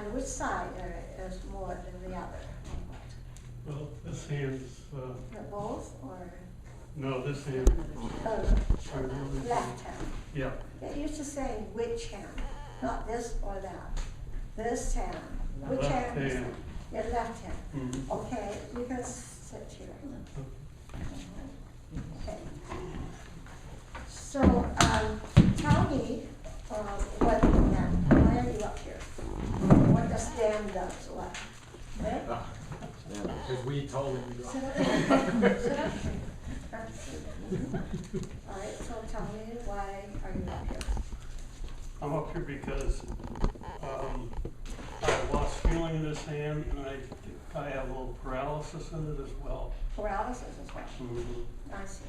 And which side is more than the other? Well, this hand's, Both, or no, this hand. left hand? Yeah. They used to say which hand, not this or that. This hand. Which Left hand is hand. it? Your left hand. Mhm. Okay, you can sit here. Okay. So, tell me, why are you up here? What the stand does, what? Okay? Because we told him to Sit go. up. Sit up. All right, so tell me, why are you up here? I'm up here because, I lost feeling in this hand, and I think I have a little paralysis in it as well. Paralysis as well? Mhm. I see.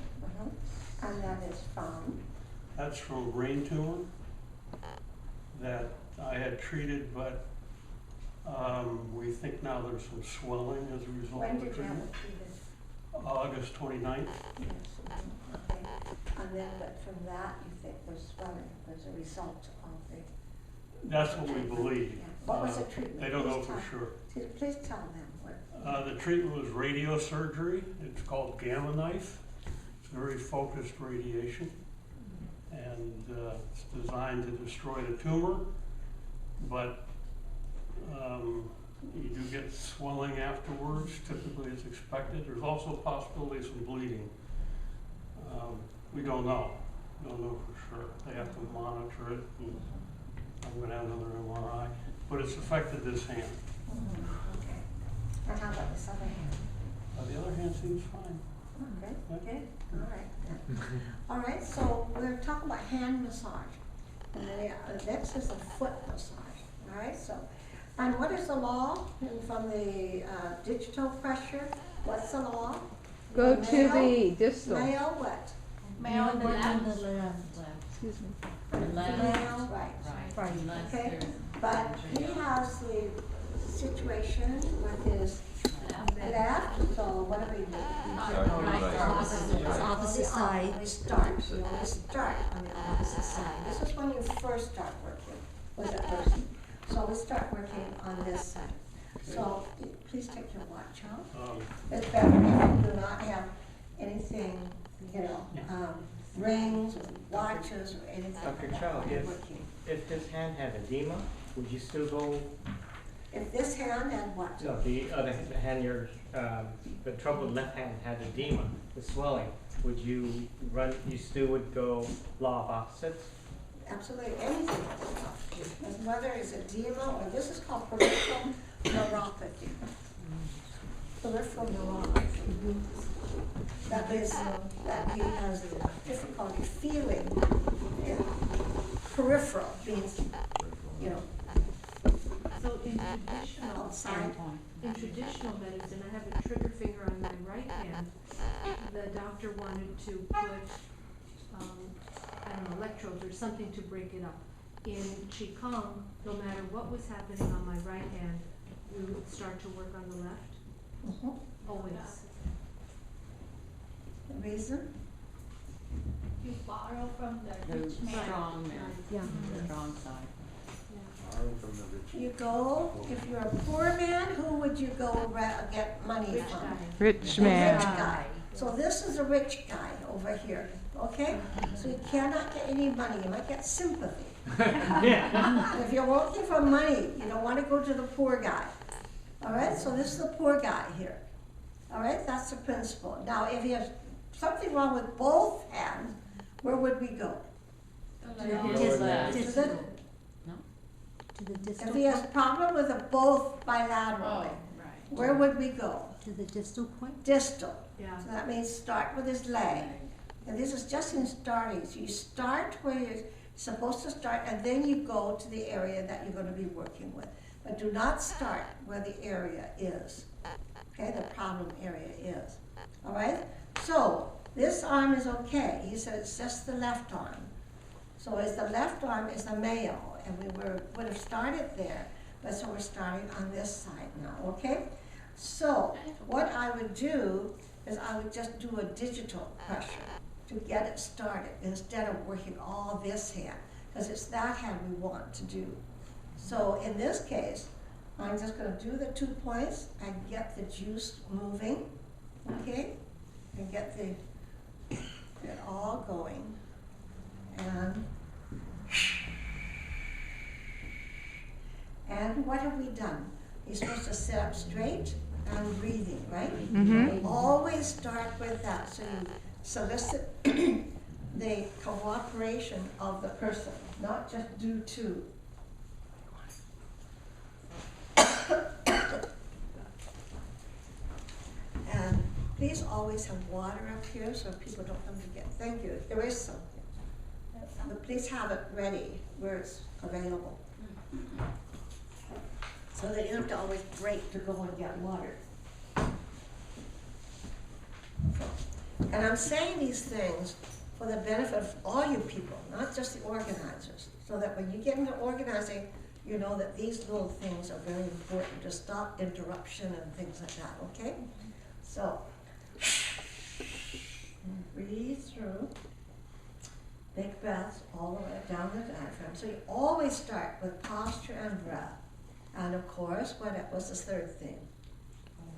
And that is from? That's from a brain tumor that I had treated, but we think now there's some swelling as a result When of the did you have treatment. it treated? August 29th. Yes, okay. And then, but from that, you think there's swelling as a result of the? That's what we believe. Yeah. What was the treatment? They don't know Please for tell- sure. Please tell them what. The treatment was radiosurgery. It's called gamma knife. It's very focused radiation, and it's designed to destroy the tumor, but you do get swelling afterwards. Typically, it's expected. There's also a possibility of some bleeding. We don't know. We don't know for sure. They have to monitor it. And I'm going to have another MRI, but it's affected this hand. Okay. And how about this other hand? The other hand seems fine. Okay, Yeah. good, all right. All right, so we're talking about hand massage. And the next is the foot massage, all right? So, and what is the law from the digital pressure? What's the law? Go Male? to the distal. Male what? Male on the left. Excuse me. Male, right. Right. Okay, but he has the situation with his left, so what do we do? It's opposite side. We start on the opposite side. This is when you first start working with a person. So we start working on this side. So please take your watch out. It's better if you do not have anything, rings, or watches, or anything Dr. like Chow, that when you're working. if this hand had edema, would you still go? If this hand had what? No, the other hand, the troubled left hand had edema, the swelling. Would you run? You still would go law of opposites? Absolutely anything. As whether it's edema or this is called peripheral neuropathy. Peripheral neuropathy. That is, that he has difficulty feeling. Peripheral means, So in traditional, outside. in traditional medicine, I have a trigger finger on my right hand. The doctor wanted to put, electrodes or something to break it up. In Qigong, no matter what was happening on my right hand, we would start to work on the left, always. The reason? You borrow from the rich man. Strong man, Yeah. the strong side. You go, if you're a poor man, who would you go get money Rich from? guy. Rich A man. rich guy. So this is a rich guy over here, okay? So you cannot get any money, you might get sympathy. If you're working for money, you don't want to go to the poor guy. All right, so this is the poor guy here. All right, that's the principle. Now, if he has something wrong with both hands, where would we go? To the distal. To the distal If he has a point? problem with the both bilaterally, where would we go? To the distal point? Distal. Yeah. So that means start with his leg. And this is just in starting. So you start where you're supposed to start, and then you go to the area that you're going to be working with. But do not start where the area is. Okay, the problem area is. All right? So this arm is okay. He said it's just the left arm. So is the left arm is the male, and we would have started there, but so we're starting on this side now, okay? So what I would do is I would just do a digital pressure to get it started instead of working all this hand, because it's that hand we want to do. So in this case, I'm just gonna do the 2 points and get the juice moving, okay? And get it all going. And what have we done? You're supposed to sit up straight and breathing, right? Always start with that, so you solicit the cooperation of the person, not just do 2. And please always have water up here so people don't come to get. Thank you. There is some. But please have it ready where it's available. So that you don't have to always break to go and get water. And I'm saying these things for the benefit of all you people, not just the organizers, so that when you get into organizing, you know that these little things are very important to stop interruption and things like that, okay? So, breathe through, big breaths all the way down the diaphragm. So you always start with posture and breath. And of course, what was the third thing?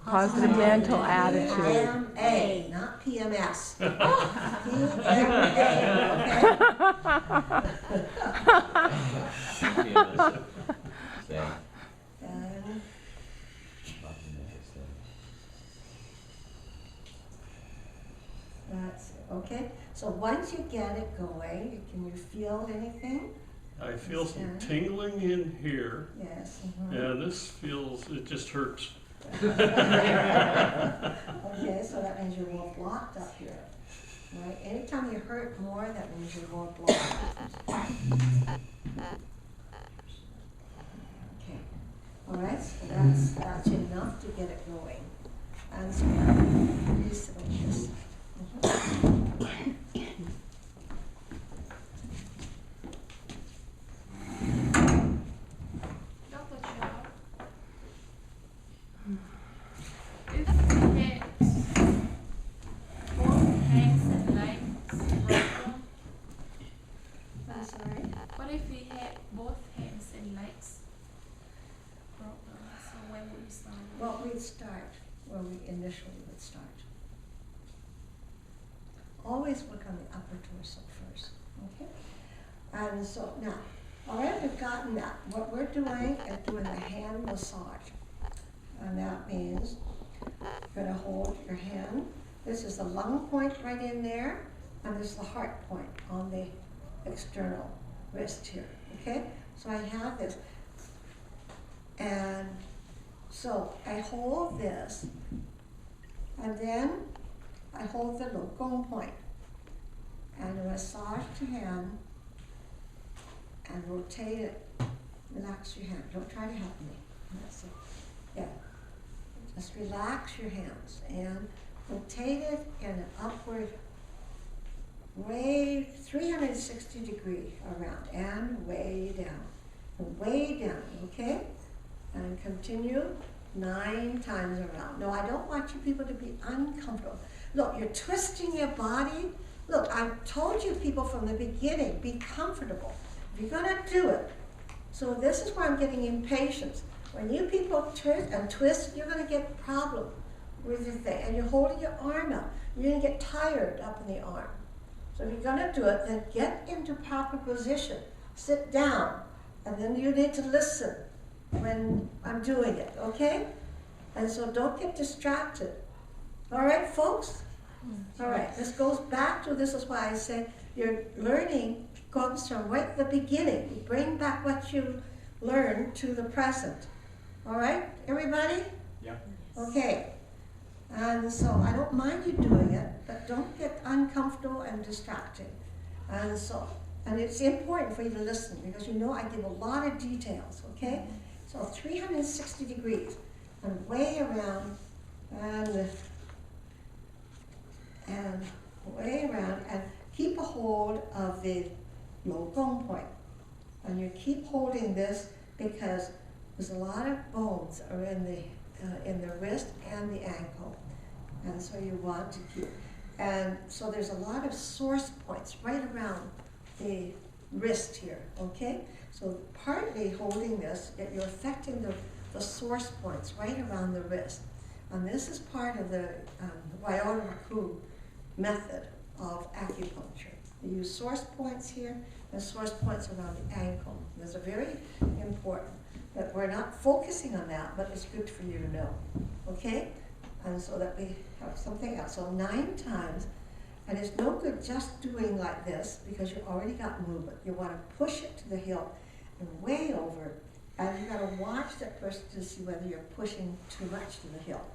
Positive mental attitude. PMA, not PMS. PMA, okay? And that's it, okay? So once you get it going, can you feel anything? I feel some tingling in here, Yes. and this feels, it just hurts. Okay, so that means you're more blocked up here. Right? Anytime you hurt more, that means you're more blocked. Okay. All right, so that's enough to get it going. And so please sit like this. Dr. Chow, if you had both hands and legs broken, I'm sorry. what if we had both hands and legs broken? So when would we start? Well, we'd start where we initially would start. Always work on the upper torso first, okay? And so now, all right, we've gotten that. What we're doing is doing a hand massage. And that means you're gonna hold your hand. This is the lung point right in there, and this is the heart point on the external wrist here, okay? So I have this. And so I hold this, and then I hold the gong point, and massage the hand, and rotate it. Relax your hand. Don't try to help me. That's it. Yeah. Just relax your hands and rotate it in an upward way 360 degree around and way down. And way down, okay? And continue 9 times around. No, I don't want you people to be uncomfortable. Look, you're twisting your body. Look, I've told you people from the beginning, be comfortable. If you're gonna do it, so this is where I'm getting impatient. When you people twist, you're gonna get problem with your thing. And you're holding your arm up. You're gonna get tired up in the arm. So if you're gonna do it, then get into proper position. Sit down, and then you need to listen when I'm doing it, okay? And so don't get distracted. All right, folks? All right, this goes back to, this is why I say your learning comes from right at the beginning. You bring back what you learned to the present. All right, everybody? Yeah. Okay. And so I don't mind you doing it, but don't get uncomfortable and distracted. And so, and it's important for you to listen because you know I give a lot of details, okay? So 360 degrees and way around and way around, and keep a hold of the low gong point. And you keep holding this because there's a lot of bones are in the wrist and the ankle. And so you want to keep, and so there's a lot of source points right around the wrist here, okay? So partly holding this, you're affecting the the source points right around the wrist. And this is part of the Waioraku method of acupuncture. You use source points here and source points around the ankle. Those are very important. But we're not focusing on that, but it's good for you to know. Okay? And so that we have something else. So 9 times. And it's no good just doing like this because you already got movement. You want to push it to the heel and way over. And you got to watch that person to see whether you're pushing too much to the heel.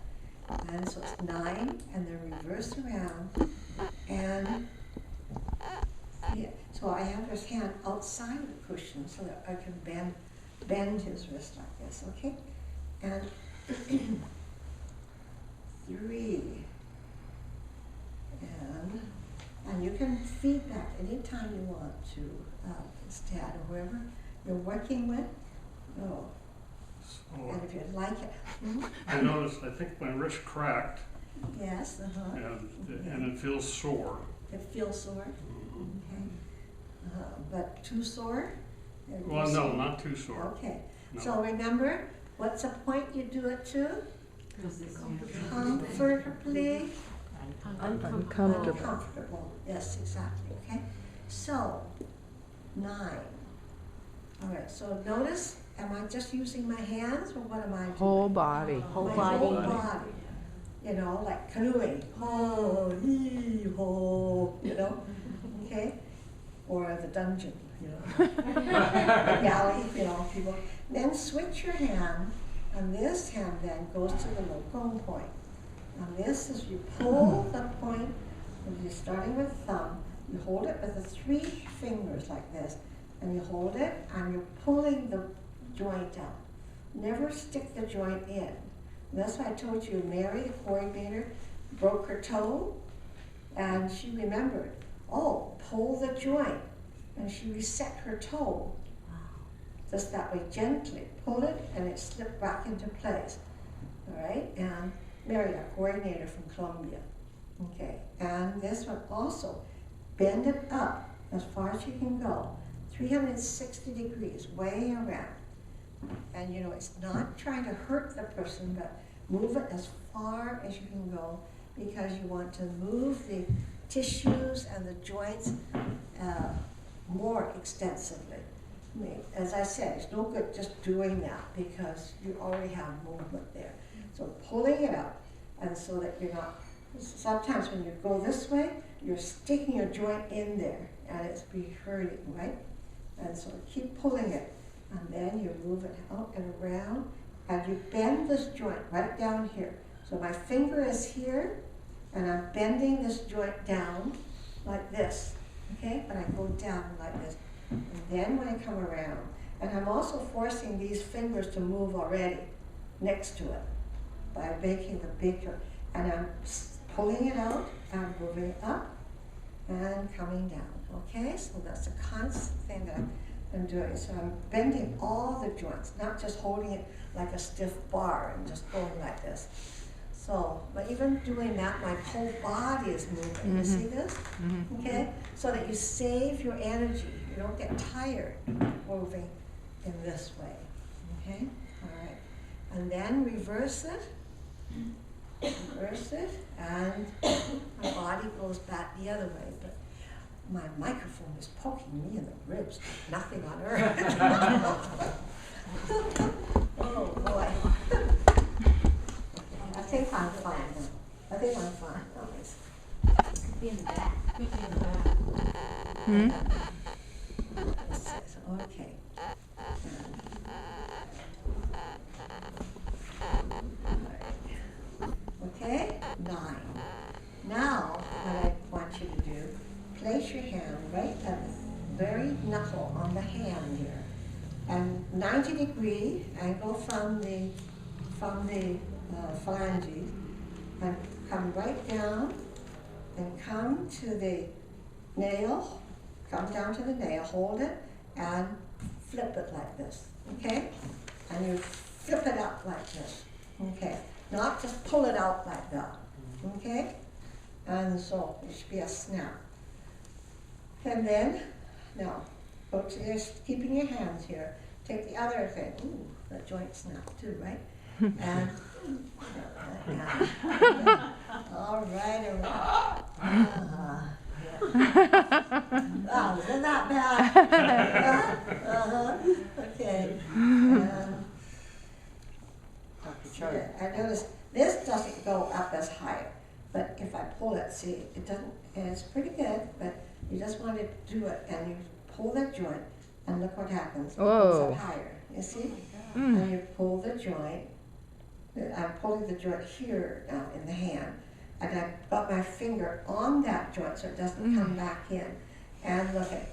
And so it's 9, and then reverse around. And yeah, so I have his hand outside the cushion so that I can bend his wrist like this, okay? And 3. And you can feedback anytime you want to, Stan, or whoever you're working with. Oh. So And if you'd like it. I noticed, I think my wrist cracked Yes, and it feels sore. It feels sore, okay. But too sore? Well, no, not too sore. Okay, No. so remember, what's the point you do it to? Comfortably. Uncomfortable. Comfortable, yes, exactly, okay? So, 9. All right, so notice, am I just using my hands or what am I doing? Whole body. My whole body. You know, like canoeing. Ho, hee, ho, you know? Okay? Or the dungeon, you know? The galley, you know, people. Then switch your hand, and this hand then goes to the locum point. And this is you pull the point, and you're starting with thumb, you hold it with the 3 fingers like this, and you hold it, and you're pulling the joint out. Never stick the joint in. And that's why I told you Mary, the coordinator, broke her toe, and she remembered, oh, pull the joint, and she reset her toe. Just that way, gently pull it, and it slipped back into place. All right, and Mary, our coordinator from Columbia. Okay, and this one also, bend it up as far as you can go, 360 degrees, way around. And you know, it's not trying to hurt the person, but move it as far as you can go because you want to move the tissues and the joints more extensively. I mean, as I said, it's no good just doing that because you already have movement there. So pulling it up, and so that you're not, sometimes when you go this way, you're sticking your joint in there, and it's be hurting, right? And so keep pulling it, and then you move it out and around, and you bend this joint right down here. So my finger is here, and I'm bending this joint down like this, okay? But I go down like this. And then when I come around, and I'm also forcing these fingers to move already next to it by making the bigger, and I'm pulling it out, and moving it up, and coming down, okay? So that's a constant thing that I'm doing. So I'm bending all the joints, not just holding it like a stiff bar and just going like this. So, but even doing that, my whole body is moving. You see this? Okay? So that you save your energy. You don't get tired moving in this way. Okay? All right. And then reverse it. Reverse it. And my body goes back the other way. But my microphone is poking me in the ribs. Nothing on earth. Oh, boy. I think I'm fine now. I think I'm fine. Could be in the back. Could be in the back. Okay. Okay, 9. Now, what I want you to do, place your hand right at the very knuckle on the hand here, and 90 degree angle from the phalanges, and come right down and come to the nail, come down to the nail, hold it, and flip it like this, okay? And you flip it up like this, okay? Not just pull it out like that, okay? And so it should be a snap. And then, now, go to this, keeping your hands here, take the other thing, ooh, the joint snapped too, right? And, all right, all right. Wow, isn't that bad? Okay. I notice this doesn't go up as higher, but if I pull it, see, it doesn't, and it's pretty good, but you just want to do it, and you pull that joint, and look what happens. It goes Whoa. up higher, you see? And you pull the joint. I'm pulling the joint here now in the hand, and I've got my finger on that joint so it doesn't come back in. And look at,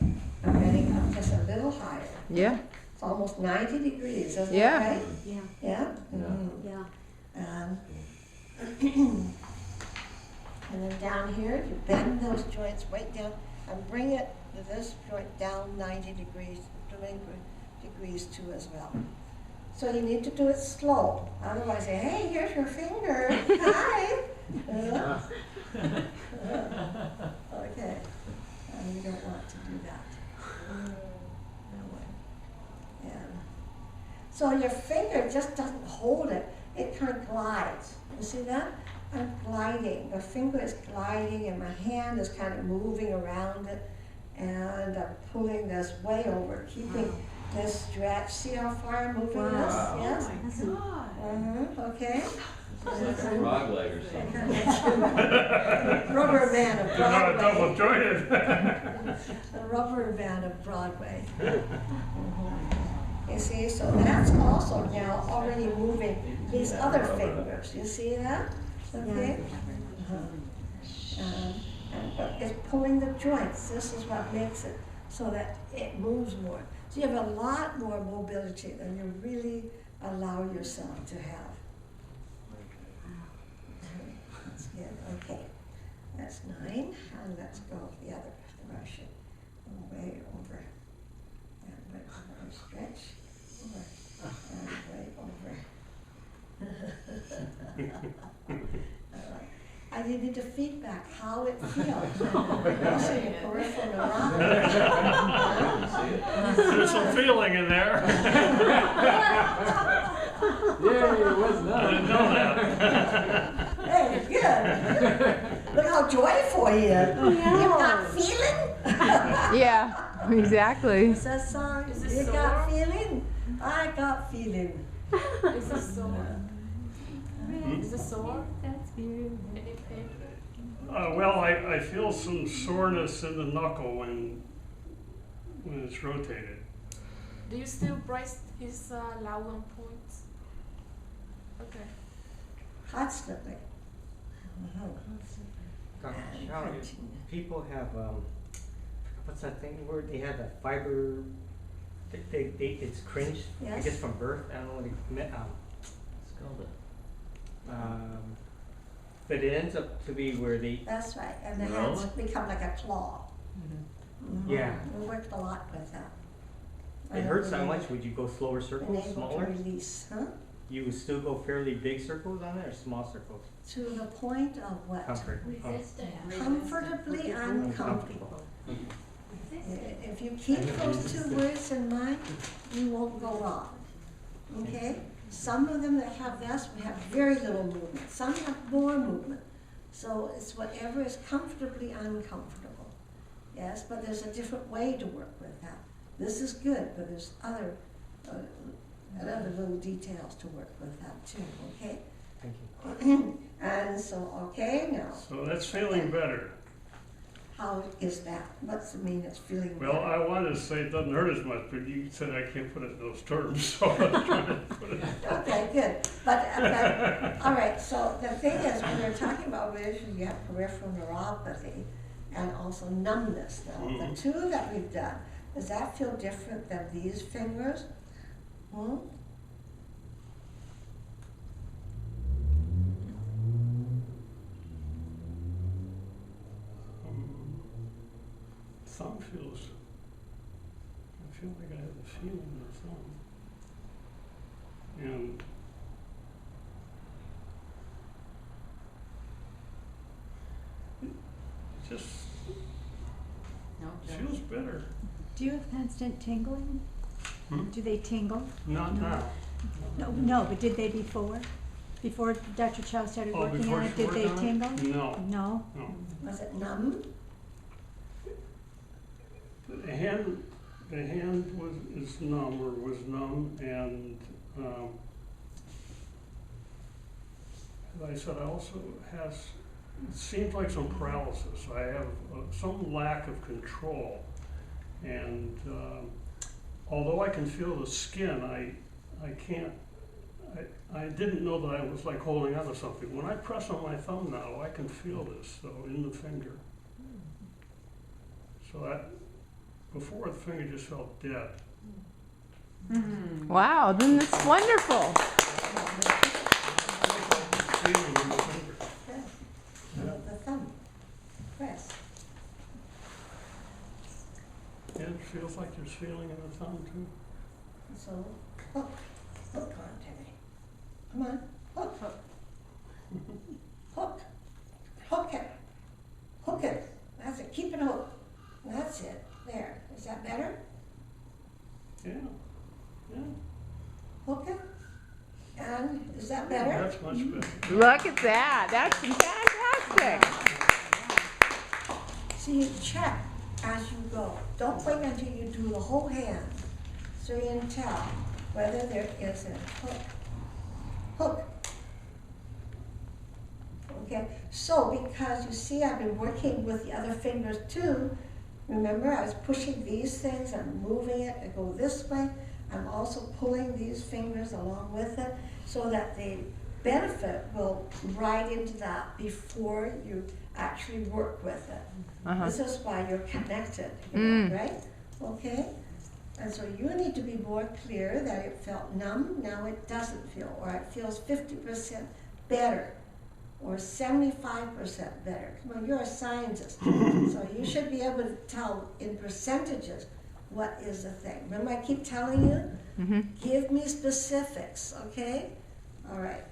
I'm getting up just a little higher. Yeah. It's almost 90 degrees, isn't Yeah. that right? Yeah, Yeah? yeah. And then down here, you bend those joints right down and bring it, this joint down 90 degrees, 90 degrees too as well. So you need to do it slow. Otherwise, say, hey, here's your finger. Hi. Okay. And you don't want to do that. No way. Yeah. So your finger just doesn't hold it. It kind of glides. You see that? I'm gliding. The finger is gliding and my hand is kind of moving around it. And I'm pulling this way over, keeping this stretch. See how far I'm moving this? Yes? Okay. It's like a frog leg or something. Rubber man of You're not Broadway. double jointed. The rubber band of Broadway. You see, so that's also now already moving these other fingers. You see that? Okay? But it's pulling the joints. This is what makes it so that it moves more. So you have a lot more mobility than you really allow yourself to have. That's good. Okay. That's 9. And let's go the other direction. Way over. And way over. Stretch. Over. And way over. I needed the feedback, how it feels. Also your peripheral neuropathy. There's some feeling in there. Yay, it was I not. didn't know that. Hey, good. Look how joyful he is. You got feeling? Yeah, exactly. What's that song? Is it You sore? got feeling? I got feeling. Is it sore? Is it sore? That's weird. Any pain? Well, I feel some soreness in the knuckle when it's rotated. Do you still brace his lower points? Okay. Constantly. Dr. Chow, people have, what's that thing where they have that fiber, it's cringed, I Yes. guess from birth, I don't know what it meant, but it ends up to be where they, That's right. And the hands become like a claw. Yeah. We worked a lot with that. it hurts so much, would you go slower circles, Been able to smaller? release, huh? You would still go fairly big circles on it or small circles? To the point of what? Comfort. Comfortably uncomfortable. If you keep those two words in mind, you won't go wrong. Okay? Some of them that have this have very little movement. Some have more movement. So it's whatever is comfortably uncomfortable. Yes, but there's a different way to work with that. This is good, but there's other little details to work with that too. Okay? Thank you. And so, okay, now, So that's feeling better. how is that? What's the mean it's feeling Well, better? I wanted to say it doesn't hurt as much, but you said I can't put it in those terms, so I was trying to put it. Okay, good. But all right, so the thing is, when you're talking about vision, you have peripheral neuropathy and also numbness. Now, the two that we've done, does that feel different than these fingers? Thumb feels, I feel like I have a feeling in the thumb. And it just No, feels better. Do you have constant tingling? Do they tingle? Not now. No, but did they before? Before Dr. Chow started Oh, working before on it, she did they worked on tingle? it? No, No? no. Was it numb? The hand is numb, or was numb, and, as I said, I also it seems like some paralysis. I have some lack of control. And, although I can feel the skin, I can't, I didn't know that I was like holding on to something. When I press on my thumb now, I can feel this, though, in the finger. So before, the finger just felt dead. Wow, then that's wonderful. Feeling in the finger. Yeah. The thumb. Press. Yeah, it feels like there's feeling in the thumb, too. So, hook. Hook on, Terry. Come on. Hook. Hook. Hook it. Hook it. That's it. Keep it hooked. That's it. There. Is that better? Yeah, yeah. Hook it. And is that better? That's much better. Look at that. That's fantastic. So you check as you go. Don't wait until you do the whole hand. So you can tell whether there is a hook. Hook. Okay, so because you see I've been working with the other fingers too. Remember, I was pushing these things, I'm moving it, I go this way. I'm also pulling these fingers along with it so that the benefit will ride into that before you actually work with it. This is why you're connected, you know, right? Okay? And so you need to be more clear that it felt numb, now it doesn't feel, or it feels 50% better, or 75% better. Come on, you're a scientist, so you should be able to tell in percentages what is the thing. Remember I keep telling you? Give me specifics, okay? All right.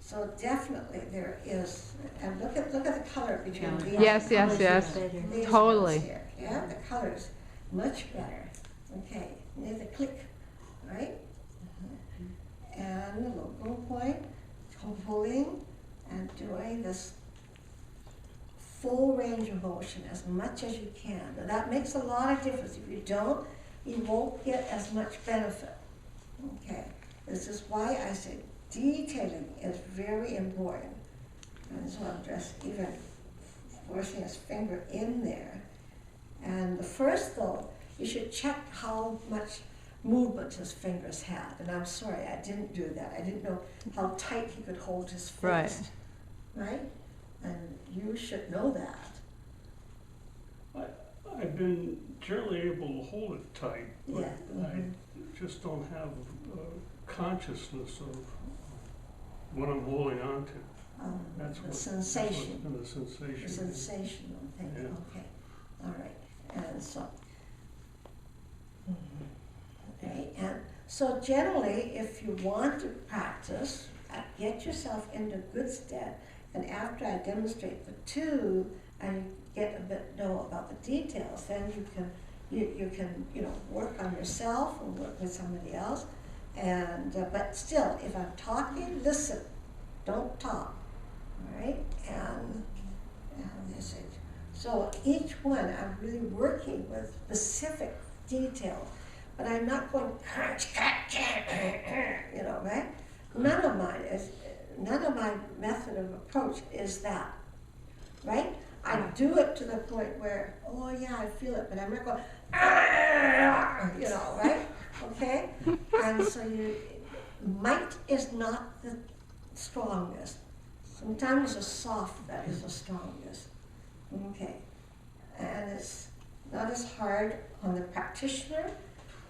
So definitely there is, and look at the color between these. Yes, yes, yes. These Totally. ones here. Yeah, the color's much better. Okay, near the click, right? And the local point, pulling and doing this full range of motion as much as you can. Now that makes a lot of difference. If you don't, you won't get as much benefit. Okay, this is why I say detailing is very important. And so I'm just even forcing his finger in there. And the first though, you should check how much movement his fingers had. And I'm sorry, I didn't do that. I didn't know how tight he could hold his fist. Right? And you should know that. I've been generally able to hold it tight, but Yeah. I just don't have consciousness of what I'm holding on to. That's The what, sensation. That's what's been the sensation. The sensational thing. Yeah. Okay. All right. And so, okay. And so generally, if you want to practice, get yourself into good stead. And after I demonstrate the two, and you get a bit know about the details, then you can work on yourself or work with somebody else. And but still, if I'm talking, listen. Don't talk. All right. And this is so each one I'm really working with specific details, but I'm not going right. None of my method of approach is that, right? I do it to the point where, oh yeah, I feel it, but I'm not going, right? Okay? And so might is not the strongest. Sometimes it's soft that is the strongest. Okay? And it's not as hard on the practitioner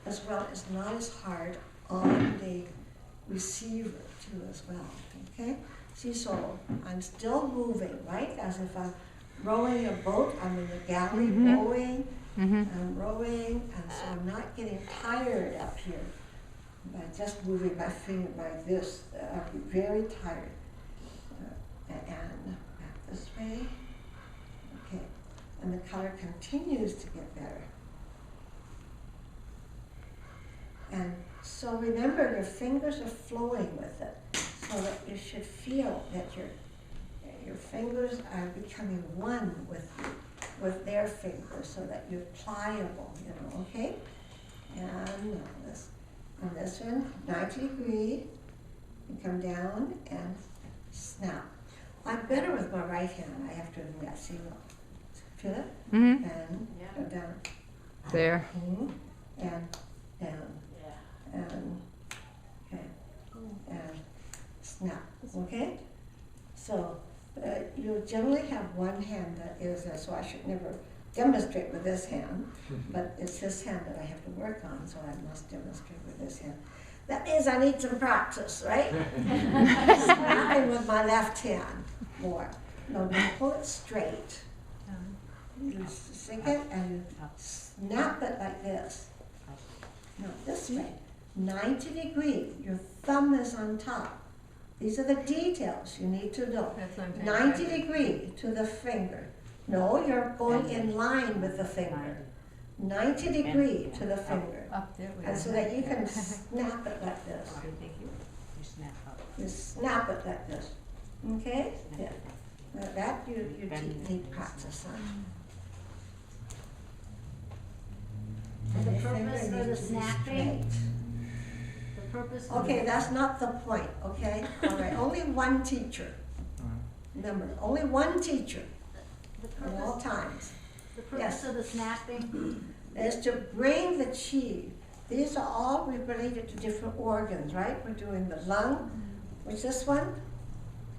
as well as not as hard on the receiver too as well, okay? See, so I'm still moving, right? As if I'm rowing a boat, I'm in the galley rowing, I'm rowing, and so I'm not getting tired up here by just moving my finger like this. I'll be very tired. And back this way, okay. And the color continues to get better. And so remember, your fingers are flowing with it, so that you should feel that your fingers are becoming one with their fingers, so that you're pliable, you know, okay? And this one, 90 degree, you come down and snap. I'm better with my right hand, I have to admit, see, look. Feel it? Mm-hmm. And go down. There. And down. And snap, okay? So you generally have one hand that is, so I should never demonstrate with this hand, but it's this hand that I have to work on, so I must demonstrate with this hand. That means I need some practice, right? Snapping with my left hand more. No, you pull it straight. You sink it and you snap it like this. No, this way. 90 degree. Your thumb is on top. These are the details you need to know. 90 degree to the finger. No, you're going in line with the finger. 90 degree to the finger. And so that you can snap it like this. You snap it like this. Okay? Yeah. Now that you need practice on. The Your finger purpose for needs the to be snapping? straight. The purpose for Okay, that's not the point, okay? All right, only one teacher. Remember, only one teacher the at all purpose, times. the purpose Yes. of the snapping? Is to bring the chi. These are all related to different organs, right? We're doing the lung. What's this one?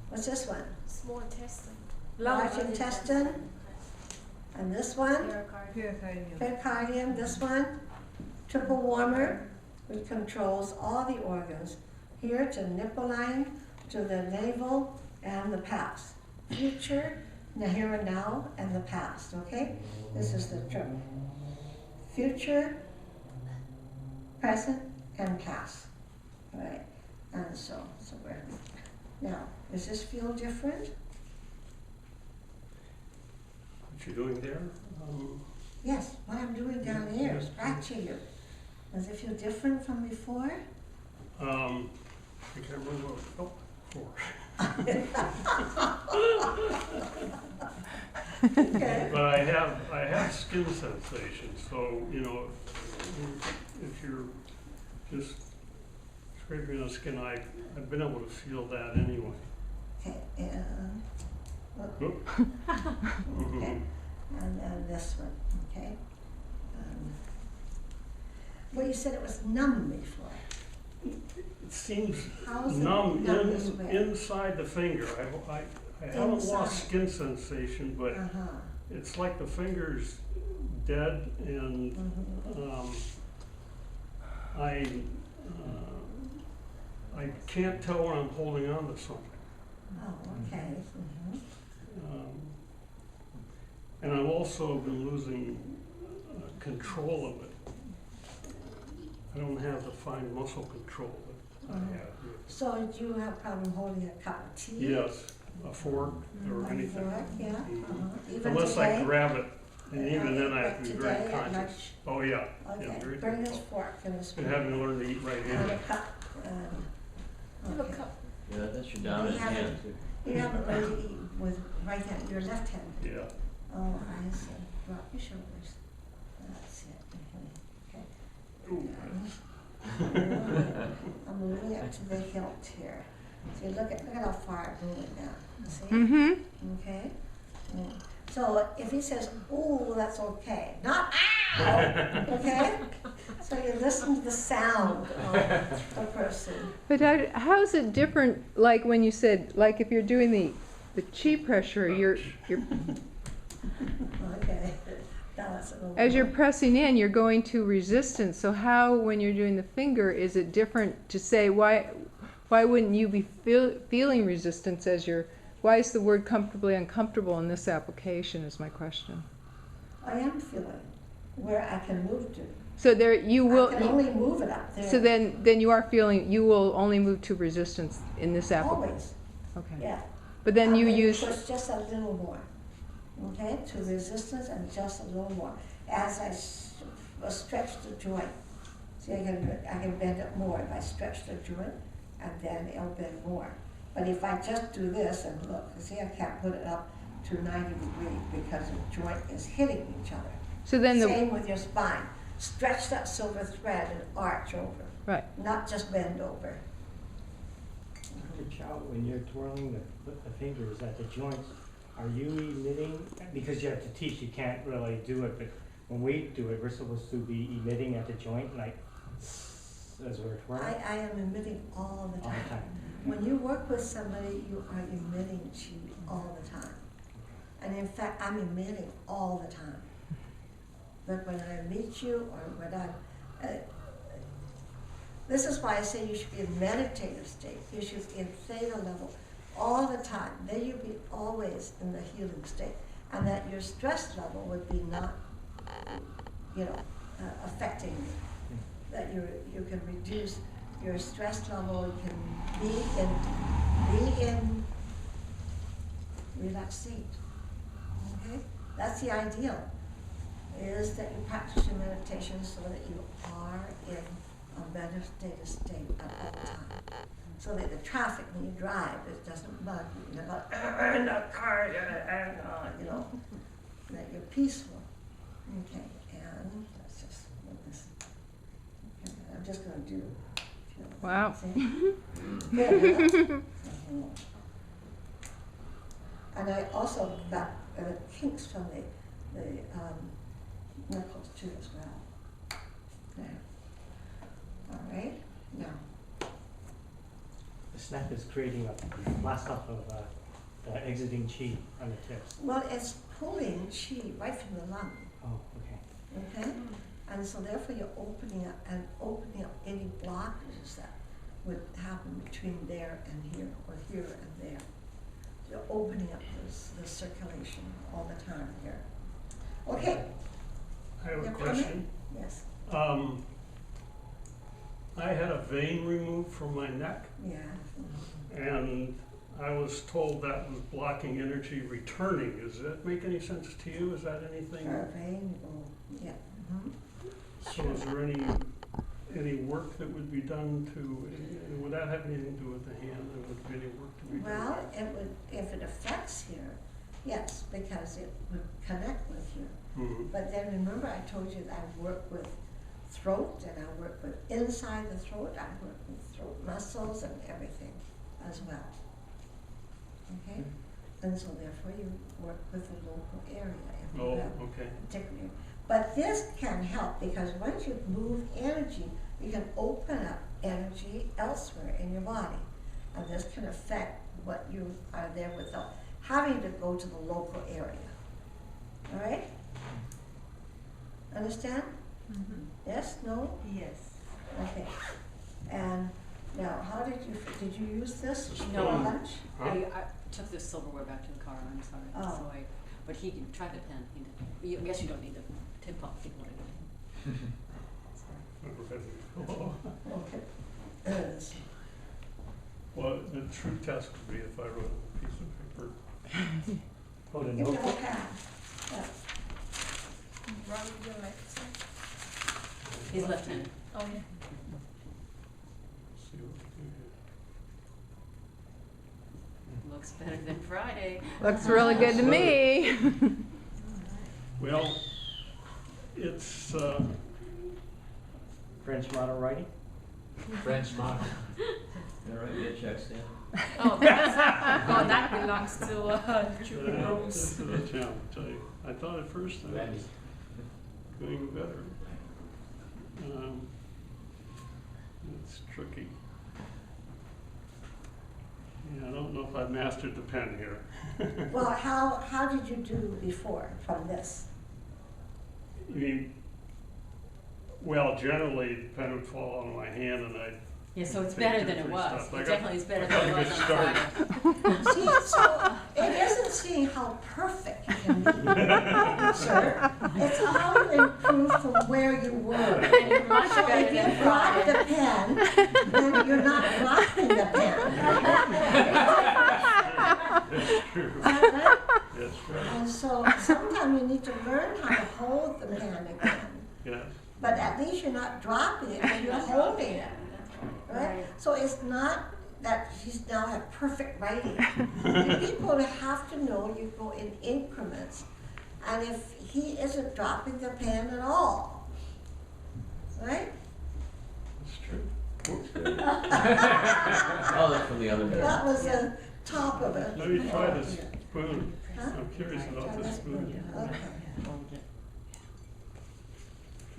What's this one? Small intestine. Large intestine. And this one? Pericardium. Pericardium. This one? Triple warmer, which controls all the organs. Here to nipple line, to the navel, and the past. Future, the here and now, and the past, okay? This is the triple. Future, present, and past. All right, and so we're, now, does this feel different? What you're doing there? Yes, what I'm doing down here, scratching you. Does it feel different from before? I can't remember what, for. Okay. But I have skin sensation, so, you know, if you're just scraping the skin, I've been able to feel that anyway. Okay, and, Oop. okay, and this one, okay? Well, you said it was numb before. It seems How is it numb numb this way? inside the finger. I haven't Inside. lost skin sensation, but Uh-huh. it's like the finger's dead, and Mhm. I can't tell when I'm holding on to something. Oh, okay. Mhm. And I've also been losing control of it. I don't have the fine muscle control that I had. So do you have a problem holding a cup of tea? Yes, a fork or A anything. fork, yeah. Even Unless I today? grab it, and even then I have Like to be today very at conscious. lunch? Oh, yeah, yeah, Okay, very bring this difficult. fork and a spoon. And having to learn to eat And a right-handed. cup. I have a Okay. cup. Yeah, that's your dominant hand too. You haven't learned to eat with right hand, your left hand. Yeah. Oh, I see. Drop your shoulders. That's it. Okay. Ooh. I'm moving up to the hilt here. See, look at how far I'm moving now. See? Mm-hmm. Okay. Mm. So if he says, "Ooh," that's okay. Not "ow." Okay. So you listen to the sound of the person. But how is it different, like when you said, like if you're doing the chi pressure, you're Okay. Now that's a little as you're more. pressing in, you're going to resistance. So how, when you're doing the finger, is it different to say why wouldn't you be feeling resistance as you're? Why is the word comfortably uncomfortable in this application? Is my question. I am feeling where I can move to. So there you will. I can only move it up there. So then you are feeling you will only move to resistance in this application. Always. Okay. Yeah. But then you I'm gonna use. push just a little more. Okay, to resistance and just a little more as I stretch the joint. See, I can bend it more if I stretch the joint, and then it'll bend more. But if I just do this and look, see, I can't put it up to 90 degrees because the joint is hitting each other. So then the, Same with your spine. Stretch that silver thread and arch over, right. not just bend over. Dr. Chow, when you're twirling the fingers at the joints, are you emitting, because you have to teach, you can't really do it, but when we do it, we're supposed to be emitting at the joint, like, as we're twirling? I am emitting all the All time. the time. When you work with somebody, you are emitting chi all the time. And in fact, I'm emitting all the time. But when I meet you, or when this is why I say you should be in meditative state. You should be in theta level all the time. Then you'll be always in the healing state. And that your stress level would be not, affecting you. That you can reduce your stress level, you can be in relaxed state. Okay? That's the ideal, is that you practice your meditation so that you are in a meditative state at all time. So that the traffic when you drive, it doesn't bug you. You're not in the car, that you're peaceful. Okay, and let's just move this. Okay, I'm just going to do. Wow. Good. And I also got kinks from the knuckles too as well. There. All right. Now. The snap is creating a blast off of exiting chi on the tips. Well, it's pulling chi right from the lung. Oh, okay. Okay. And so therefore you're opening up any blockages that would happen between there and here, or here and there. You're opening up the circulation all the time here. Okay. I have a Your question. comment? Yes. I had a vein removed from my neck, Yeah. and I was told that was blocking energy returning. Does that make any sense to you? Is that anything? Vein, yeah. Mm-hmm. So is there any work that would be done to, would that have anything to do with the hand? There would be any work to be done? Well, it would, if it affects here, yes, because it would connect with here. Mm-hmm. But then remember I told you that I work with throat, and I work with inside the throat, I work with throat muscles and everything as well. Okay? And so therefore you work with the local area if you Oh, have okay. particularly. But this can help because once you move energy, you can open up energy elsewhere in your body. And this can affect what you are there without having to go to the local area. All right? Understand? Mm-hmm. Yes? No? Yes. Okay. And now, how did you use this for No. lunch? Huh? I took the silverware back to the car, I'm sorry. Oh. So but he can try the pen. I guess you don't need the tip off if you want to. Okay. Well, the true test would be if I wrote a piece of paper. Oh, the Give me the notebook? whole pad. Yeah. Wrong with your left side. He's left-handed. Oh, yeah. See what we do here. Looks better than Friday. Looks really good to me. Well, it's, French model writing? French model. All right, get checks in. Oh, that belongs to Julie Rose. this is a challenge. I thought at first I Randy. was doing better. It's tricky. Yeah, I don't know if I've mastered the pen here. Well, how did you do before from this? I mean, well, generally, the pen would fall on my hand and I'd Yeah, so it's take better two or than it three was. steps. I It got- definitely is better I than it got a was good on start. Friday. See, so it isn't seeing how perfect you can be, sir. It's how you improve from where you were. And you're much So better if you than drop Friday. the pen, then you're not dropping the pen. That's true. Right? That's right. And so sometimes you need to learn how to hold the pen again. Yeah. but at least you're not dropping it, you're holding it, right? So it's not that he's now have perfect writing. You people have to know you go in increments, and if he isn't dropping the pen at all, right? That's true. Oh, that's from the other day. That was the top of it. Let me try this spoon. Huh? I'm curious about Try this that spoon. Okay.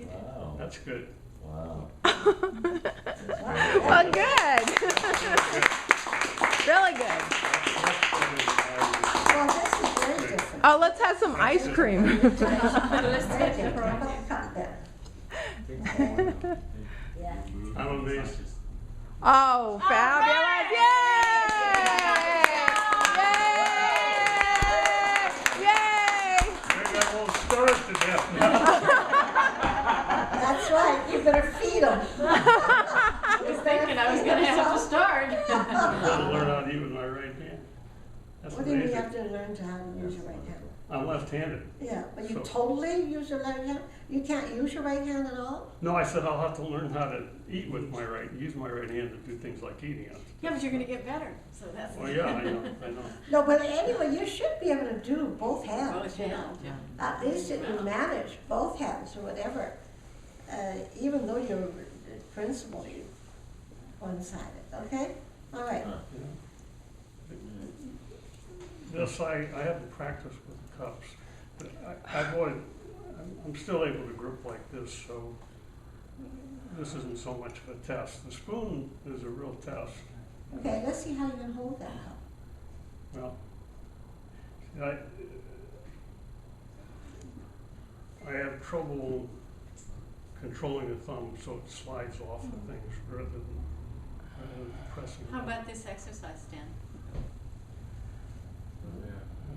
Wow. That's good. Wow. Well, good. Really good. Well, this is very different. Oh, let's have some ice cream. Let's get the cup then. I'm amazed. Oh, fabulous! Yay! Yay! Maybe I won't starve to death now. That's right, you better feed them. I was thinking I was gonna have to start. I gotta learn how to use my right hand. That's What do you mean you amazing. have to learn to how to use your right hand? I'm left-handed. Yeah, but you So- totally use your left hand? You can't use your right hand at all? No, I said I'll have to learn how to eat with my right, use my right hand to do things like eating it. Yeah, but you're gonna get better, so that's. Well, yeah, I know. No, but anyway, you should be able to do both hands, Both you know? hands, yeah. At least if you manage both hands or whatever, even though you're principally one-sided, okay? All right. Huh. This, I haven't practiced with the cups, but I'm still able to grip like this, so this isn't so much of a test. The spoon is a real test. Okay, let's see how you can hold that cup. Well, I have trouble controlling the thumb so it slides off of things rather than pressing. How about this exercise, Stan?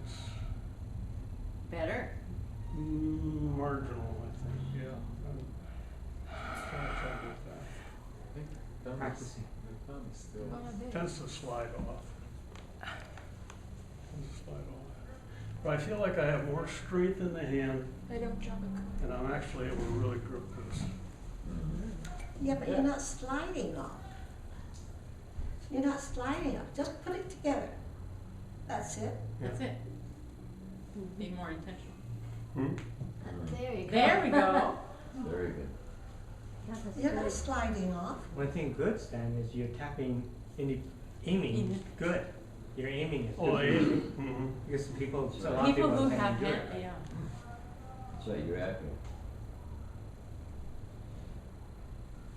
It's Better? marginal, I think, yeah. I'm trying to with that. Practicing. Tends to slide off. But I feel like I have more strength in the hand, I don't jump and I'm actually able to really grip this. Yeah, but you're not sliding off. You're not sliding off, just put it together. That's it. That's it. Be more intentional. Hmm? There you go. There we go. Very good. You're not sliding off. One thing good, Stan, is you're tapping, aiming good. Your aiming is good. Oh, mm-hmm. Because people, a lot of People who can't have do hand, it. yeah. That's right, you're accurate.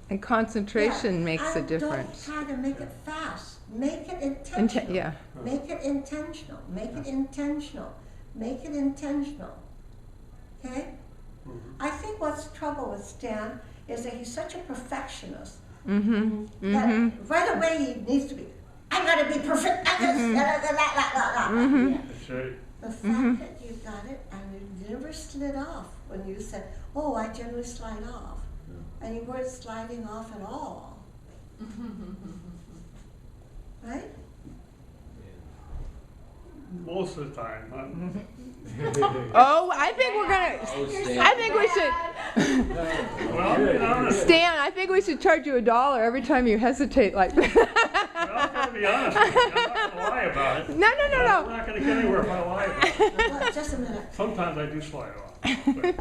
And concentration Yeah, makes a and difference. Don't try to make it fast. Make it intentional. Yeah. Make it intentional. Make it intentional. Make it intentional. Okay? Mhm. I think what's the trouble with Stan is that he's such a perfectionist Mm-hmm. that Mm-hmm. right away he needs to be, I gotta be perfect at this, Mm-hmm. That's right. The fact that you got it and you never slid off when you said, oh, I generally slide off. And you weren't sliding off at all. Right? Most of the time. Oh, I think we're gonna. Oh, Stan. I think we should. Well, you know, Stan, I think we should charge you $1 every time you hesitate like that. well, I'm gonna be honest with you. I'm not gonna lie about it. No. We're not gonna get anywhere if I lie about it. Well, just a minute. Sometimes I do slide off. But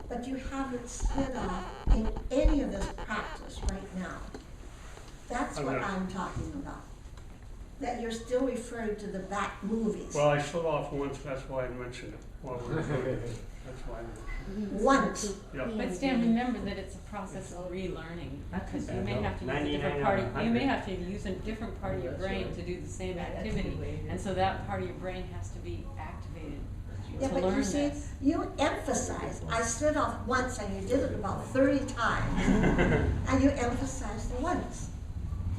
But you haven't slid off in any of this practice right now. That's what Okay. I'm talking about. That you're still referring to the back movies. well, I slid off once, that's why I mentioned it while we were doing it. That's why I mentioned Once. it. Yeah. But Stan, remember that it's a process of relearning, Not too because you bad, may though. have to use a 99 different out part of of, you may 100. have to use a different part of your That's brain right. to do the same activity, and so that part of your brain has to be activated Yeah, to but you learn see, this. you emphasize, I slid off once and you did it about 30 times. And you emphasize the once.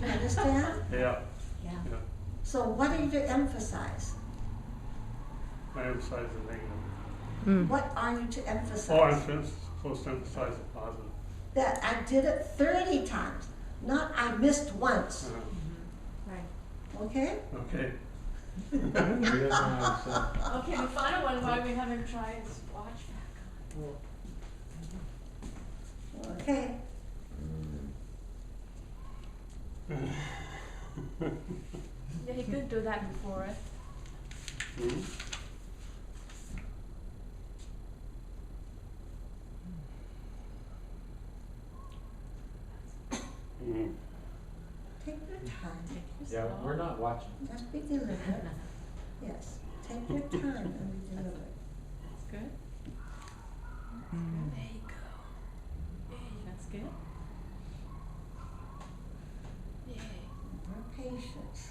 You understand? Yeah, Yeah. yeah. So what are you to emphasize? I emphasize the negative. What are you to emphasize? Oh, I'm supposed to emphasize the positive. That I did it 30 times, not I missed once, Right. okay? Okay. Okay, the final one, why we haven't tried is watch back on. Okay, Yeah, he could do that before it. Hmm? Hmm. take your time, Yeah, we're not watching. just be deliberate. Yes, take your time and be deliberate. That's good. There you go. That's good. Yay. More patience.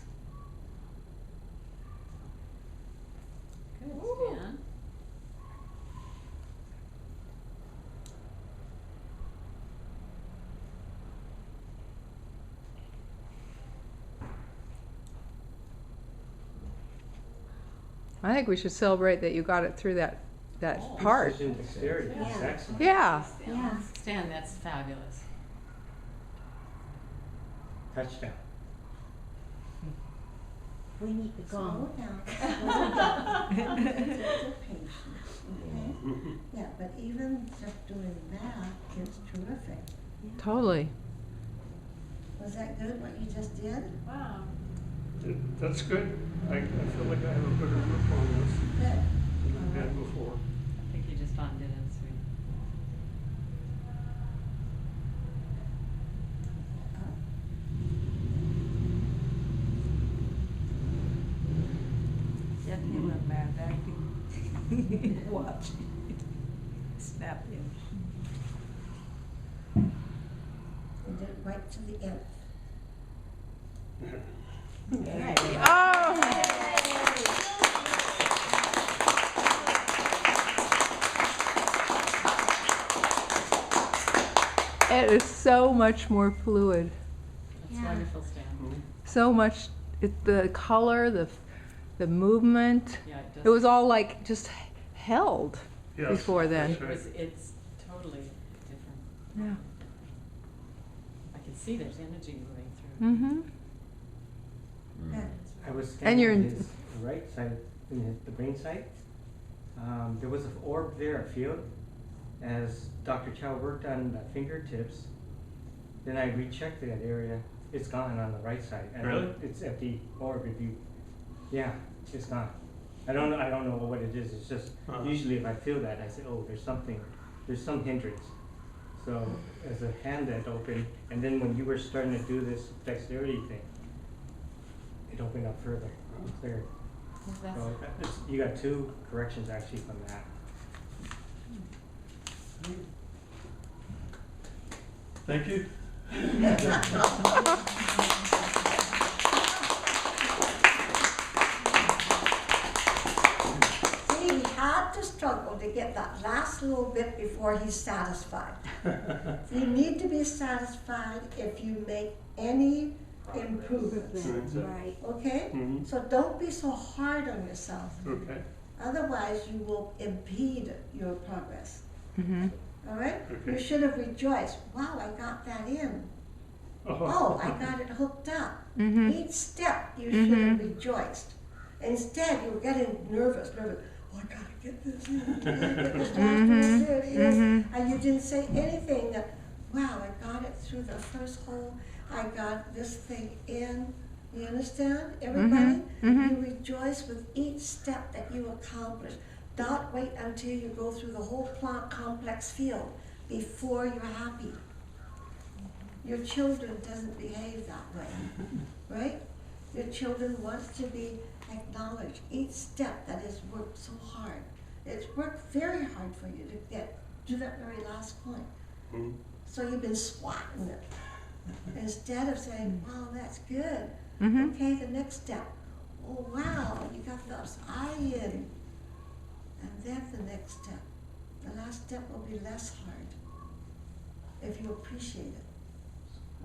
Good, Ooh. Stan. I think we should celebrate that you got it through that part. Precision dexterity is Yeah. excellent. Yeah. Yeah. Stan, that's fabulous. Touchdown. We need the Slow gong. down, slow down. Take your patience, okay? Yeah, but even just doing that is terrific. Totally. Was that good, what you just did? Wow. That's good. I feel like I have a better grip on this Good. than I had before. I think you just found it in sweet. Definitely went bad acting. Watch. Snap in. You did it right to the end. Oh! It is so much more fluid. That's Yeah. wonderful, Stan. So much, the color, the movement. Yeah, it does. It was all like just held Yes, before then. that's right. It's totally different. Yeah. I can see there's energy moving through. Mm-hmm. Good. I was And standing you're on in- his right side, the brain side. There was an orb there, a field. As Dr. Chow worked on the fingertips, then I rechecked that area. It's gone on the right side. And Really? It's at the orb. If you, yeah, it's gone. I don't know what it is. It's just Uh-huh. usually if I feel that, I say, oh, there's some hindrance. So as a hand that opened, and then when you were starting to do this dexterity thing, it opened up further, clear. That's, So you got two corrections actually from that. Thank you. See, he had to struggle to get that last little bit before he's satisfied. You need to be satisfied if you make any improvements, Right. okay? Mhm. So don't be so hard on yourself. Okay. Otherwise, you will impede your progress. Mm-hmm. All right? Okay. You should have rejoiced. Wow, I got that in. Oh, I got it hooked up. Mm-hmm. Each step, you should have rejoiced. Instead, you were getting nervous. Oh, I gotta get this in. I gotta get this last one. There it is. And you didn't say anything that, wow, I got it through the first hole. I got this thing in. You understand, everybody? You rejoice with each step that you accomplish. Don't wait until you go through the whole plant complex field before you're happy. Your children doesn't behave that way, right? Your children wants to be acknowledged. Each step that has worked so hard. It's worked very hard for you to get to that very last point. Mhm. So you've been swatting it. Instead of saying, wow, that's good. Mm-hmm. Okay, the next step. Oh, wow, you got those eye in. And then the next step. The last step will be less hard if you appreciate it.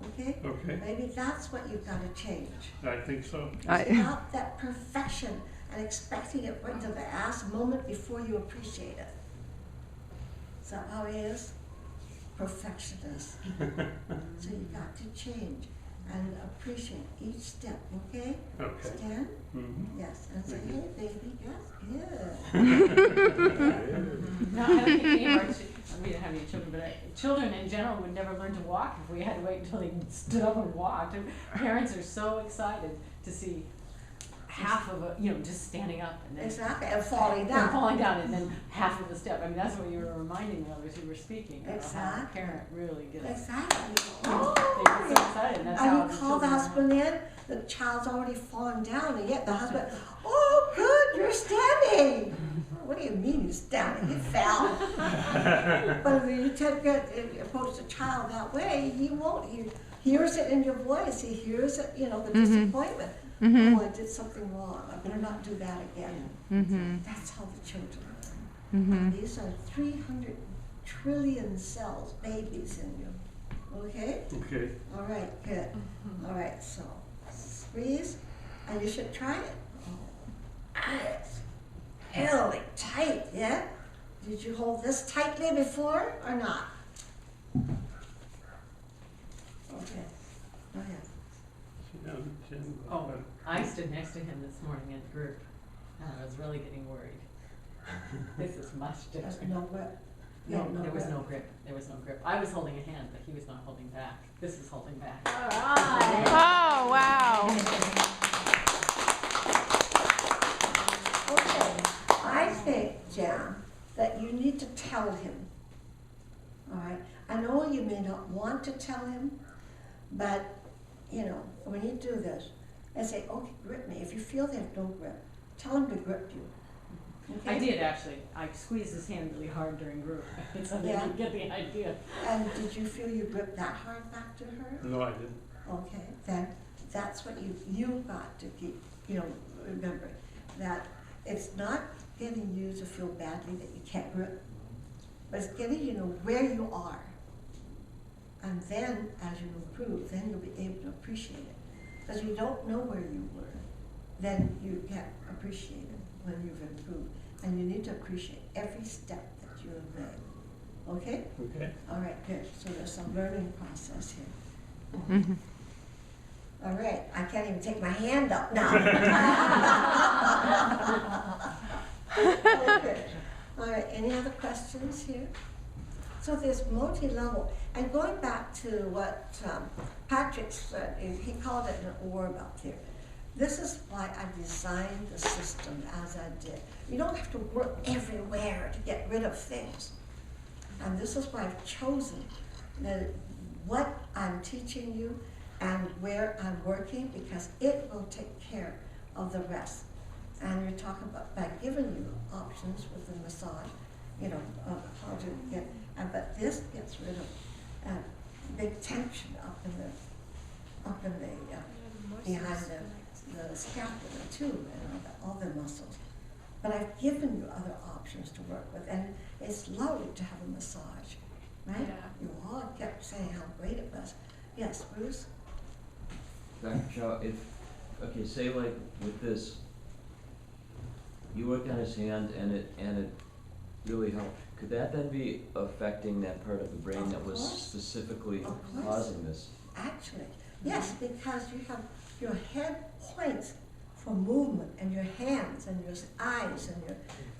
Okay? Okay. Maybe that's what you've got to change. I think so. Stop that perfection and expecting it right to the last moment before you appreciate it. Is that how he is? Perfectionist. So you got to change. and appreciate each step, okay? Okay. Stand, Mm-hmm. yes, and say, Mhm. hey, baby, yes, good. No, I don't think any of our, we don't have any children, but children in general would never learn to walk if we had to wait until they stood up and walked. And parents are so excited to see half of a, just standing up and then. Exactly, and falling And down. falling down and then half of a step. I mean, that's what you were reminding me of as you were speaking. About how a Exactly. parent really gets. Exactly. They get so excited, and that's how And the you call the children husband in, the child's already fallen down, and yet the husband, oh, good, you're standing. What do you mean you're standing? You fell. But if you approach the child that way, he won't. He hears it in your voice. He hears it, the disappointment. Oh, I did something wrong. I better not do that again. That's how the children learn. These are 300 trillion cells, babies in you. Okay? Okay. All right, good. All right, so squeeze, and you should try it. Oh, it's really tight, yeah? Did you hold this tightly before or not? Okay, go ahead. Oh, I stood next to him this morning at group, and I was really getting worried. This is much There's different. no grip. No, Yeah, there was grip. no grip. There was no grip. I was holding a hand, but he was not holding back. This is holding back. Oh, wow. Okay, I think, Jan, that you need to tell him. All right, I know you may not want to tell him, but when you do this, I say, okay, grip me. If you feel they have no grip, tell him to grip you. Okay? I did actually. I squeezed his hand really hard during group, so Yeah. that you get the idea. And did you feel you gripped that hard back to her? No, I didn't. Okay, then that's what you've got to keep, remembering. That it's not getting you to feel badly that you can't grip, but it's getting you to know where you are. And then, as you improve, then you'll be able to appreciate it. Because you don't know where you were, then you can't appreciate it when you've improved. And you need to appreciate every step that you have made. Okay? Okay. All right, good. So there's some learning process here. All right, I can't even take my hand up now. Okay. All right, any other questions here? So there's multi-level, and going back to what Patrick said, he called it an orb up there. This is why I designed the system as I did. You don't have to work everywhere to get rid of things. And this is why I've chosen what I'm teaching you and where I'm working, because it will take care of the rest. And you're talking about, by giving you options with the massage, how to get, but this gets rid of big tension up in the behind the scapula too, and all the muscles. But I've given you other options to work with, and it's lovely to have a massage, right? Yeah. You all kept saying how great it was. Yes, Bruce? Dr. Chow, say like with this, you worked on his hand and it really helped. Could that then be affecting that part of the brain Of that was course. specifically Of course. causing this? Actually, yes, because you have your head points for movement, and your hands, and your eyes, and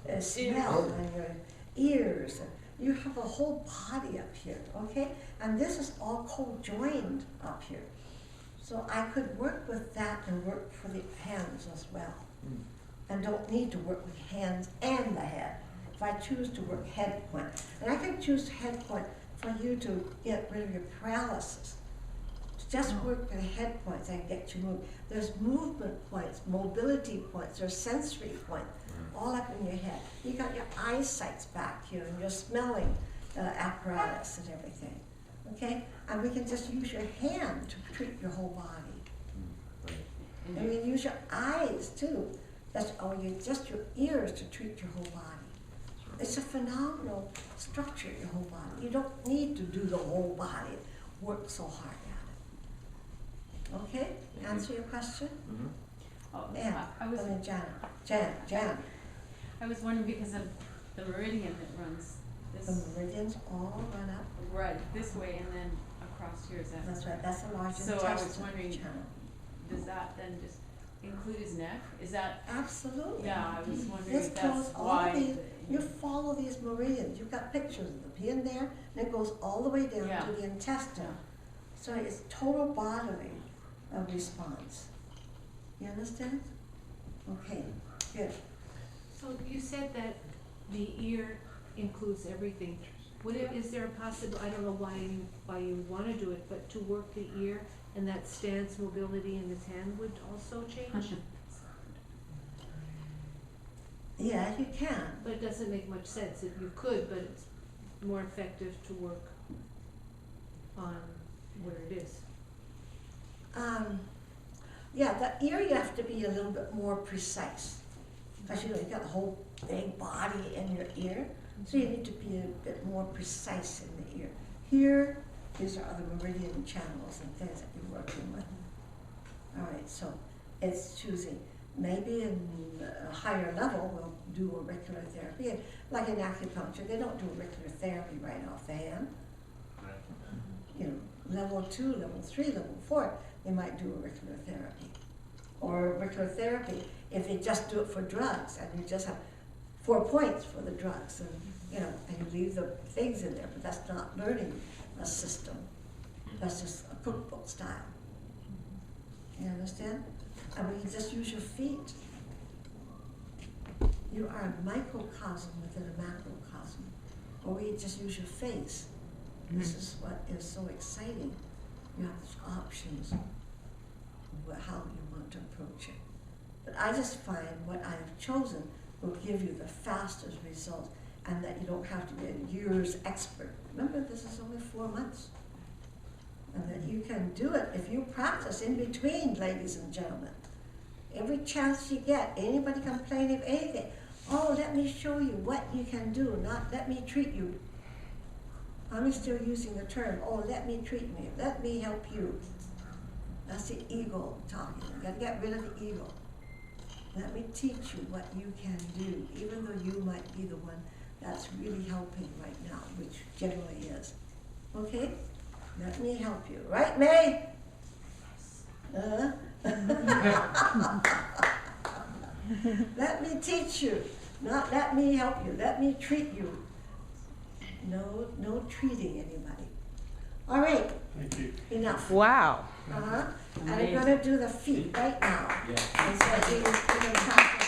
your smell, and your ears. And you have a whole body up here, okay? And this is all co-joined up here. So I could work with that and work for the hands as well. And don't need to work with hands and the head. If I choose to work head point, and I can choose head point for you to get rid of your paralysis. Just work with head points and get you moving. There's movement points, mobility points, there's sensory points, all up in your head. You got your eyesights back here and your smelling apparatus and everything. Okay? And we can just use your hand to treat your whole body. And we can use your eyes too. Just your ears to treat your whole body. It's a phenomenal structure, your whole body. You don't need to do the whole body, work so hard at it. Okay? Answer your question? Oh, And, I was Jan. I was wondering because of the meridian that runs The this meridians all run up. right this way and then across here, is that? That's right, that's a large So intestine I was wondering- channel. Does that then just include his neck? Is that, Absolutely. yeah, I was wondering This if that's goes all why. these, you follow these meridians, you've got pictures of them here and there, and it goes all the way down Yeah. to the intestine. So it's total bodily response. You understand? Okay, good. So you said that the ear includes everything. Is there a possible, I don't know why you wanna do it, but to work the ear and that stance mobility in his hand would also change? Yeah, you can. But it doesn't make much sense if you could, but it's more effective to work on where it is. Yeah, the ear you have to be a little bit more precise. Because you know, you've got a whole big body in your ear, so you need to be a bit more precise in the ear. Here, these are other meridian channels and things that you're working with. All right, so it's choosing. Maybe in a higher level, we'll do auricular therapy. Like in acupuncture, they don't do auricular therapy right off the hand. You know, level 2, level 3, level 4, they might do auricular therapy. Or auricular therapy, if they just do it for drugs, and you just have 4 points for the drugs, and you know, and you leave the things in there, but that's not learning a system. That's just a cookbook style. You understand? I mean, you just use your feet. You are a microcosm within a macrocosm. Or we just use your face. This is what is so exciting. You have options how you want to approach it. But I just find what I have chosen will give you the fastest results, and that you don't have to be a year's expert. Remember, this is only 4 months. And that you can do it if you practice in between, ladies and gentlemen. Every chance you get, anybody complaining of anything, oh, let me show you what you can do, not let me treat you. I'm still using the term, oh, let me treat me, let me help you. That's the ego talking. You gotta get rid of the ego. Let me teach you what you can do, even though you might be the one that's really helping right now, which generally is. Okay? Let me help you. Right, May? Let me teach you, not let me help you. Let me treat you. No treating anybody. All right, Thank you. enough. Wow. And I'm gonna do the feet right now. Yeah. And so we're gonna talk